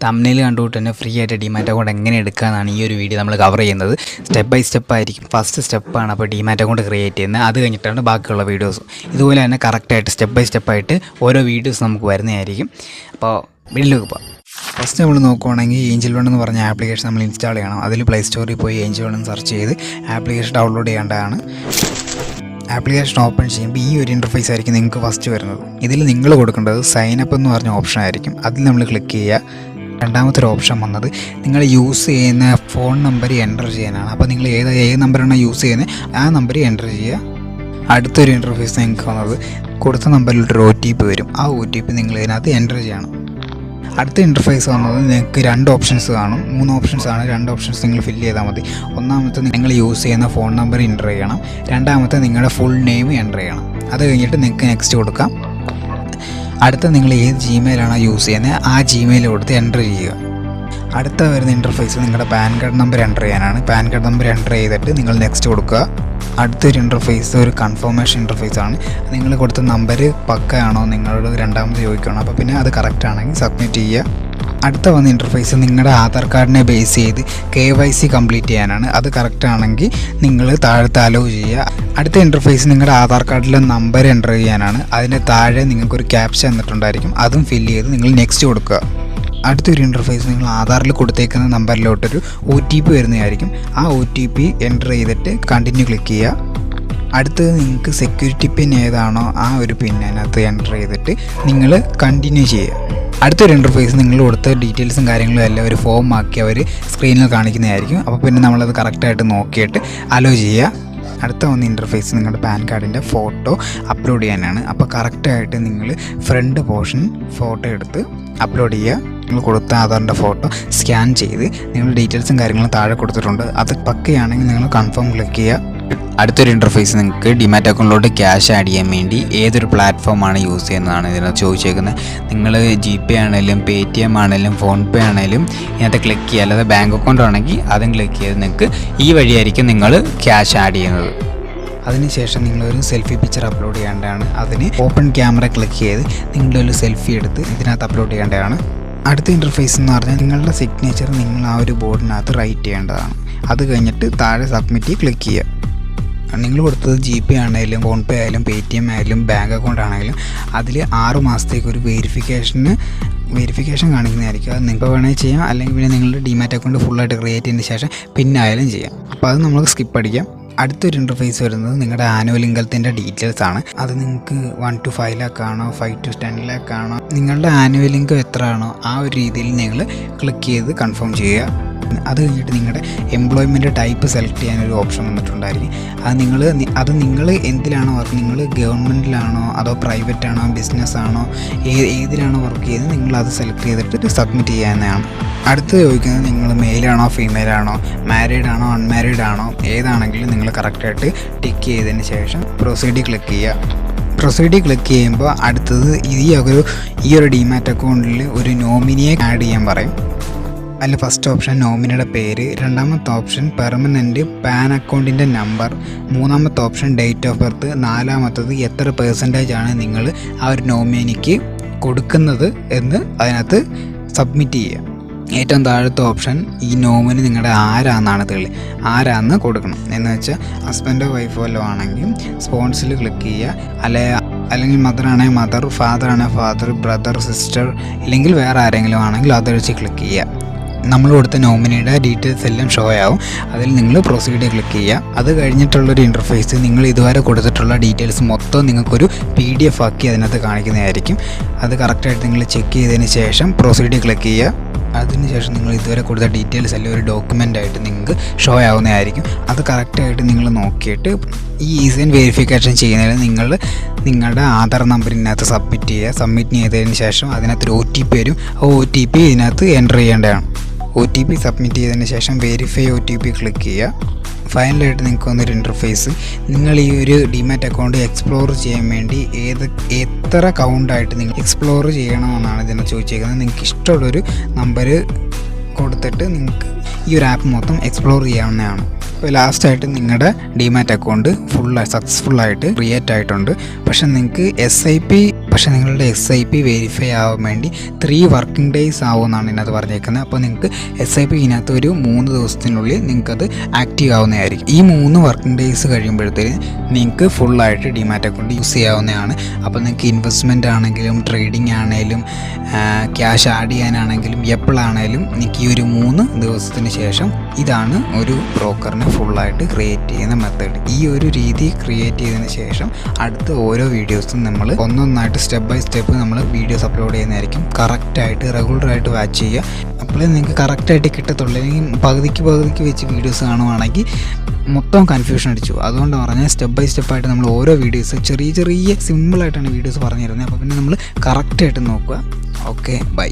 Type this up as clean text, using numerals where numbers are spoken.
Thumbnail കണ്ടുകൊണ്ട് തന്നെ free ആയിട്ട് ഡിമാറ്റ് അക്കൗണ്ട് എങ്ങനെ എടുക്കാമെന്നാണ് ഈ ഒരു വീഡിയോ നമ്മൾ കവർ ചെയ്യുന്നത്. സ്റ്റെപ്പ് ബൈ സ്റ്റെപ്പ് ആയിരിക്കും. ഫസ്റ്റ് സ്റ്റെപ്പാണ് അപ്പോൾ ഡിമാറ്റ് അക്കൗണ്ട് ക്രിയേറ്റ് ചെയ്യുന്നത്. അത് കഴിഞ്ഞിട്ടാണ് ബാക്കിയുള്ള വീഡിയോസ്. ഇതുപോലെ തന്നെ കറക്റ്റായിട്ട് സ്റ്റെപ്പ് ബൈ സ്റ്റെപ്പായിട്ട് ഓരോ വീഡിയോസ് നമുക്ക് വരുന്നതായിരിക്കും. അപ്പോൾ വീഡിയോയിലേക്ക് പോകാം. ഫസ്റ്റ് നമ്മൾ നോക്കുവാണെങ്കിൽ ഏഞ്ചൽ വൺ എന്ന് പറഞ്ഞ ആപ്ലിക്കേഷൻ നമ്മൾ ഇൻസ്റ്റാൾ ചെയ്യണം. അതിൽ പ്ലേ സ്റ്റോറിൽ പോയി ഏഞ്ചൽ വൺ സെർച്ച് ചെയ്ത് ആപ്ലിക്കേഷൻ ഡൗൺലോഡ് ചെയ്യേണ്ടതാണ്. ആപ്ലിക്കേഷൻ ഓപ്പൺ ചെയ്യുമ്പോൾ ഈ ഒരു ഇൻ്റർഫേസ് ആയിരിക്കും നിങ്ങൾക്ക് ഫസ്റ്റ് വരുന്നത്. ഇതിൽ നിങ്ങൾ കൊടുക്കേണ്ടത് സൈൻ അപ്പ് എന്ന് പറഞ്ഞ ഓപ്ഷൻ ആയിരിക്കും. അതിൽ നമ്മൾ ക്ലിക്ക് ചെയ്യുക. രണ്ടാമത്തെ ഒരു ഓപ്ഷൻ വന്നത് നിങ്ങൾ യൂസ് ചെയ്യുന്ന ഫോൺ നമ്പർ എൻ്റർ ചെയ്യാനാണ്. അപ്പോൾ നിങ്ങൾ ഏത് നമ്പറാണ് യൂസ് ചെയ്യുന്നത് ആ നമ്പർ എൻ്റർ ചെയ്യുക. അടുത്തൊരു ഇൻ്റർഫേസ് നിങ്ങൾക്ക് വന്നത് കൊടുത്ത നമ്പറിലൊരു OTP വരും. ആ OTP നിങ്ങൾ ഇതിനകത്ത് എൻ്റർ ചെയ്യണം. അടുത്ത ഇൻ്റർഫേസ് വന്നത് നിങ്ങൾക്ക് 2 ഓപ്ഷൻസ് കാണും. 3 ഓപ്ഷൻസാണ്. 2 ഓപ്ഷൻസ് നിങ്ങൾ ഫില്ല് ചെയ്താൽ മതി. ഒന്നാമത്തെ നിങ്ങൾ യൂസ് ചെയ്യുന്ന ഫോൺ നമ്പർ എൻ്റർ ചെയ്യണം. രണ്ടാമത്തെ നിങ്ങളുടെ ഫുൾ നെയിം എൻ്റർ ചെയ്യണം. അത് കഴിഞ്ഞിട്ട് നിങ്ങൾക്ക് നെക്സ്റ്റ് കൊടുക്കാം. അടുത്ത നിങ്ങൾ ഏത് ജിമെയിലാണോ യൂസ് ചെയ്യുന്നത് ആ ജിമെയിൽ കൊടുത്ത് എൻ്റർ ചെയ്യുക. അടുത്ത വരുന്ന ഇൻ്റർഫേസ് നിങ്ങളുടെ പാൻ കാർഡ് നമ്പർ എൻ്റർ ചെയ്യാനാണ്. പാൻ കാർഡ് നമ്പർ എൻ്റർ ചെയ്തിട്ട് നിങ്ങൾ നെക്സ്റ്റ് കൊടുക്കുക. അടുത്തൊരു ഇൻ്റർഫേസ് ഒരു കൺഫർമേഷൻ ഇൻ്റർഫേസ് ആണ്. നിങ്ങൾ കൊടുത്ത നമ്പർ പക്കയാണോ നിങ്ങളോട് രണ്ടാമത് ചോദിക്കണം. അപ്പോൾ പിന്നെ അത് കറക്റ്റ് ആണെങ്കിൽ സബ്മിറ്റ് ചെയ്യുക. അടുത്ത വന്ന ഇൻ്റർഫേസ് നിങ്ങളുടെ ആധാർ കാർഡിനെ ബേസ് ചെയ്ത് KYC കംപ്ലീറ്റ് ചെയ്യാനാണ്. അത് കറക്റ്റ് ആണെങ്കിൽ നിങ്ങൾ താഴത്തെ അലോ ചെയ്യുക. അടുത്ത ഇൻ്റർഫേസ് നിങ്ങളുടെ ആധാർ കാർഡിലെ നമ്പർ എൻ്റർ ചെയ്യാനാണ്. അതിന് താഴെ നിങ്ങൾക്കൊരു ക്യാപ്ച തന്നിട്ടുണ്ടായിരിക്കും. അതും ഫില്ല് ചെയ്ത് നിങ്ങൾ നെക്സ്റ്റ് കൊടുക്കുക. അടുത്തൊരു ഇൻ്റർഫേസ് നിങ്ങൾ ആധാറിൽ കൊടുത്തേക്കുന്ന നമ്പറിലോട്ടൊരു OTP വരുന്നതായിരിക്കും. ആ OTP എൻ്റർ ചെയ്തിട്ട് കണ്ടിന്യൂ ക്ലിക്ക് ചെയ്യുക. അടുത്തത് നിങ്ങൾക്ക് സെക്യൂരിറ്റി പിൻ ഏതാണോ ആ ഒരു പിൻ അതിനകത്ത് എൻ്റർ ചെയ്തിട്ട് നിങ്ങൾ കണ്ടിന്യൂ ചെയ്യുക. അടുത്തൊരു ഇൻ്റർഫേസ് നിങ്ങൾ കൊടുത്ത ഡീറ്റെയിൽസും കാര്യങ്ങളും എല്ലാം ഒരു ഫോം ആക്കി അവർ സ്ക്രീനിൽ കാണിക്കുന്നതായിരിക്കും. അപ്പോൾ പിന്നെ നമ്മളത് കറക്റ്റായിട്ട് നോക്കിയിട്ട് അലോ ചെയ്യുക. അടുത്ത വന്ന ഇൻ്റർഫേസ് നിങ്ങളുടെ പാൻ കാർഡിൻ്റെ ഫോട്ടോ അപ്ലോഡ് ചെയ്യാനാണ്. അപ്പോൾ കറക്റ്റായിട്ട് നിങ്ങൾ ഫ്രണ്ട് പോർഷൻ ഫോട്ടോ എടുത്ത് അപ്ലോഡ് ചെയ്യുക. നിങ്ങൾ കൊടുത്ത ആധാറിൻ്റെ ഫോട്ടോ സ്കാൻ ചെയ്ത് നിങ്ങളുടെ ഡീറ്റെയിൽസും കാര്യങ്ങളും താഴെ കൊടുത്തിട്ടുണ്ട്. അത് പക്കയാണെങ്കിൽ നിങ്ങൾ കൺഫേം ക്ലിക്ക് ചെയ്യുക. അടുത്തൊരു ഇൻ്റർഫേസ് നിങ്ങൾക്ക് ഡിമാറ്റ് അക്കൗണ്ടിലോട്ട് ക്യാഷ് ആഡ് ചെയ്യാൻ വേണ്ടി ഏതൊരു പ്ലാറ്റ്ഫോമാണ് യൂസ് ചെയ്യുന്നതാണ് ഇതിനകത്ത് ചോദിച്ചേക്കുന്നത്. നിങ്ങൾ GPay ആണെങ്കിലും Paytm ആണെങ്കിലും FonePe ആണെങ്കിലും ഇതിനകത്ത് ക്ലിക്ക് ചെയ്യുക. അല്ലാതെ ബാങ്ക് അക്കൗണ്ട് ആണെങ്കിൽ അതും ക്ലിക്ക് ചെയ്ത് നിങ്ങൾക്ക് ഈ വഴിയായിരിക്കും നിങ്ങൾ ക്യാഷ് ആഡ് ചെയ്യുന്നത്. അതിനുശേഷം നിങ്ങളൊരു സെൽഫി പിക്ചർ അപ്ലോഡ് ചെയ്യേണ്ടതാണ്. അതിന് ഓപ്പൺ ക്യാമറ ക്ലിക്ക് ചെയ്ത് നിങ്ങളുടെ ഒരു സെൽഫി എടുത്ത് ഇതിനകത്ത് അപ്ലോഡ് ചെയ്യേണ്ടതാണ്. അടുത്ത ഇൻ്റർഫേസ് എന്ന് പറഞ്ഞാൽ നിങ്ങളുടെ സിഗ്നേച്ചർ നിങ്ങൾ ആ ഒരു ബോർഡിനകത്ത് റൈറ്റ് ചെയ്യേണ്ടതാണ്. അത് കഴിഞ്ഞിട്ട് താഴെ സബ്മിറ്റ് ക്ലിക്ക് ചെയ്യുക. നിങ്ങൾ കൊടുത്തത് GPay ആണെങ്കിലും FonePe ആയാലും Paytm ആയാലും ബാങ്ക് അക്കൗണ്ട് ആണെങ്കിലും അതിൽ 6 മാസത്തേക്ക് ഒരു വെരിഫിക്കേഷൻ കാണിക്കുന്നതായിരിക്കും. അത് നിങ്ങൾക്ക് വേണമെങ്കിൽ ചെയ്യാം. അല്ലെങ്കിൽ പിന്നെ നിങ്ങളുടെ ഡിമാറ്റ് അക്കൗണ്ട് ഫുള്ളായിട്ട് ക്രിയേറ്റ് ചെയ്തതിന് ശേഷം പിന്നായാലും ചെയ്യാം. അപ്പോൾ അത് നമുക്ക് സ്കിപ്പ് അടിക്കാം. അടുത്തൊരു ഇൻ്റർഫേസ് വരുന്നത് നിങ്ങളുടെ ആനുവൽ ഇൻകത്തിൻ്റെ ഡീറ്റെയിൽസ് ആണ്. അത് നിങ്ങൾക്ക് 1 to 5 lakh ആണോ 5 to 10 lakh ആണോ നിങ്ങളുടെ ആനുവൽ ഇൻകം എത്ര ആണോ ആ ഒരു രീതിയിൽ നിങ്ങൾ ക്ലിക്ക് ചെയ്ത് കൺഫേം ചെയ്യുക. അത് കഴിഞ്ഞിട്ട് നിങ്ങളുടെ എംപ്ലോയ്മെൻറ്റ് ടൈപ്പ് സെലക്ട് ചെയ്യാനൊരു ഓപ്ഷൻ വന്നിട്ടുണ്ടായിരിക്കും. അത് നിങ്ങൾ എന്തിലാണോ വർക്ക്, നിങ്ങൾ ഗവൺമെൻറ്റിലാണോ അതോ പ്രൈവറ്റ് ആണോ ബിസിനസ് ആണോ ഏതിലാണോ വർക്ക് ചെയ്ത് നിങ്ങളത് സെലക്ട് ചെയ്തിട്ട് സബ്മിറ്റ് ചെയ്യാവുന്നതാണ്. അടുത്ത് ചോദിക്കുന്നത് നിങ്ങൾ മെയിലാണോ ഫീമെയിലാണോ മാരീഡ് ആണോ അൺമാരീഡ് ആണോ ഏതാണെങ്കിലും നിങ്ങൾ കറക്റ്റായിട്ട് ടിക്ക് ചെയ്തതിന് ശേഷം പ്രൊസീഡ് ക്ലിക്ക് ചെയ്യുക. പ്രൊസീഡ് ക്ലിക്ക് ചെയ്യുമ്പോൾ അടുത്തത് ഈ ഒരു ഡിമാറ്റ് അക്കൗണ്ടിൽ ഒരു നോമിനിയെ ആഡ് ചെയ്യാൻ പറയും. അതിൽ ഫസ്റ്റ് ഓപ്ഷൻ നോമിനിയുടെ പേര്, രണ്ടാമത്തെ ഓപ്ഷൻ പെർമനൻറ്റ് പാൻ അക്കൗണ്ടിൻ്റെ നമ്പർ, മൂന്നാമത്തെ ഓപ്ഷൻ ഡേറ്റ് ഓഫ് ബർത്ത്, നാലാമത്തത് എത്ര % ആണ് നിങ്ങൾ ആ ഒരു നോമിനിക്ക് കൊടുക്കുന്നത് എന്ന് അതിനകത്ത് സബ്മിറ്റ് ചെയ്യുക. ഏറ്റവും താഴത്തെ ഓപ്ഷൻ ഈ നോമിനി നിങ്ങളുടെ ആരാന്ന് കൊടുക്കണം. എന്ന് വെച്ചാൽ ഹസ്ബൻഡോ വൈഫോ വല്ലതും ആണെങ്കിൽ സ്പോൺസിൽ ക്ലിക്ക് ചെയ്യുക. അല്ലെങ്കിൽ മദറാണെങ്കിൽ മദർ, ഫാദറാണെങ്കിൽ ഫാദർ, ബ്രദർ, സിസ്റ്റർ, ഇല്ലെങ്കിൽ വേറെ ആരെങ്കിലും ആണെങ്കിൽ അത് വെച്ച് ക്ലിക്ക് ചെയ്യുക. നമ്മൾ കൊടുത്ത നോമിനിയുടെ ഡീറ്റെയിൽസ് എല്ലാം ഷോ ആവും. അതിൽ നിങ്ങൾ പ്രൊസീഡ് ക്ലിക്ക് ചെയ്യുക. അത് കഴിഞ്ഞിട്ടുള്ളൊരു ഇൻ്റർഫേസ് നിങ്ങൾ ഇതുവരെ കൊടുത്തിട്ടുള്ള ഡീറ്റെയിൽസ് മൊത്തം നിങ്ങൾക്കൊരു PDF ആക്കി അതിനകത്ത് കാണിക്കുന്നതായിരിക്കും. അത് കറക്റ്റായിട്ട് നിങ്ങൾ ചെക്ക് ചെയ്തതിന് ശേഷം പ്രൊസീഡ് ക്ലിക്ക് ചെയ്യുക. അതിനുശേഷം നിങ്ങൾ ഇതുവരെ കൊടുത്ത ഡീറ്റെയിൽസ് എല്ലാം ഒരു ഡോക്യുമെൻ്റായിട്ട് നിങ്ങൾക്ക് ഷോ ആവുന്നതായിരിക്കും. അത് കറക്റ്റായിട്ട് നിങ്ങൾ നോക്കിയിട്ട് ഈ ഈസി വെരിഫിക്കേഷൻ ചെയ്യുന്നതിന് നിങ്ങളുടെ ആധാർ നമ്പറിനകത്ത് സബ്മിറ്റ് ചെയ്യുക. സബ്മിറ്റ് ചെയ്തതിന് ശേഷം അതിനകത്തൊരു OTP വരും. ആ OTP ഇതിനകത്ത് എൻ്റർ ചെയ്യേണ്ടതാണ്. OTP സബ്മിറ്റ് ചെയ്തതിന് ശേഷം വെരിഫൈ OTP ക്ലിക്ക് ചെയ്യുക. ഫൈനലായിട്ട് നിങ്ങൾക്ക് വന്നൊരു ഇൻ്റർഫേസ് നിങ്ങൾ ഈ ഒരു ഡിമാറ്റ് അക്കൗണ്ട് എക്സ്പ്ലോർ ചെയ്യാൻ വേണ്ടി എത്ര അക്കൗണ്ടായിട്ട് നിങ്ങൾ എക്സ്പ്ലോർ ചെയ്യണമെന്നാണ് ഇതിനെ ചോദിച്ചേക്കുന്നത്. നിങ്ങൾക്ക് ഇഷ്ടമുള്ളൊരു നമ്പർ കൊടുത്തിട്ട് നിങ്ങൾക്ക് ഈ ഒരു ആപ്പ് മൊത്തം എക്സ്പ്ലോർ ചെയ്യാവുന്നതാണ്. അപ്പോൾ ലാസ്റ്റായിട്ട് നിങ്ങളുടെ ഡിമാറ്റ് അക്കൗണ്ട് സക്സസ്ഫുള്ളായിട്ട് ക്രിയേറ്റ് ആയിട്ടുണ്ട്. പക്ഷേ നിങ്ങൾക്ക് SIP പക്ഷേ നിങ്ങളുടെ SIP വെരിഫൈ ആവാൻ വേണ്ടി 3 വർക്കിംഗ് ഡേയ്സ് ആവുമെന്നാണ് ഇതിനകത്ത് പറഞ്ഞേക്കുന്നത്. അപ്പോൾ നിങ്ങൾക്ക് SIP ഇതിനകത്ത് ഒരു 3 ദിവസത്തിനുള്ളിൽ നിങ്ങൾക്കത് ആക്റ്റീവ് ആവുന്നതായിരിക്കും. ഈ 3 വർക്കിംഗ് ഡേയ്സ് കഴിയുമ്പോഴത്തേന് നിങ്ങൾക്ക് ഫുള്ളായിട്ട് ഡിമാറ്റ് അക്കൗണ്ട് യൂസ് ചെയ്യാവുന്നതാണ്. അപ്പോൾ നിങ്ങൾക്ക് ഇൻവെസ്റ്റ്മെൻറ്റ് ആണെങ്കിലും ട്രേഡിംഗ് ആണെങ്കിലും ക്യാഷ് ആഡ് ചെയ്യാനാണെങ്കിലും എപ്പോഴാണെങ്കിലും നിങ്ങൾക്ക് ഈ ഒരു 3 ദിവസത്തിന് ശേഷം ഇതാണ് ഒരു ബ്രോക്കറിനെ ഫുള്ളായിട്ട് ക്രിയേറ്റ് ചെയ്യുന്ന മെത്തേഡ്. ഈ ഒരു രീതി ക്രിയേറ്റ് ചെയ്തതിന് ശേഷം അടുത്ത ഓരോ വീഡിയോസും നമ്മൾ ഒന്നൊന്നായിട്ട് സ്റ്റെപ്പ് ബൈ സ്റ്റെപ്പ് നമ്മൾ വീഡിയോസ് അപ്ലോഡ് ചെയ്യുന്നതായിരിക്കും. കറക്റ്റായിട്ട് റെഗുലറായിട്ട് വാച്ച് ചെയ്യുക. അപ്പോഴേ നിങ്ങൾക്ക് കറക്റ്റായിട്ട് കിട്ടത്തുള്ളൂ. അല്ലെങ്കിൽ പകുതിക്ക് വെച്ച് വീഡിയോസ് കാണുവാണെങ്കിൽ മൊത്തം കൺഫ്യൂഷൻ അടിച്ചു. അതുകൊണ്ട് പറഞ്ഞാൽ സ്റ്റെപ്പ് ബൈ സ്റ്റെപ്പായിട്ട് നമ്മൾ ഓരോ വീഡിയോസ് ചെറിയ സിമ്പിളായിട്ടാണ് വീഡിയോസ് പറഞ്ഞു തരുന്നത്. അപ്പോൾ പിന്നെ നമ്മൾ കറക്റ്റായിട്ട് നോക്കുക. Okay, by.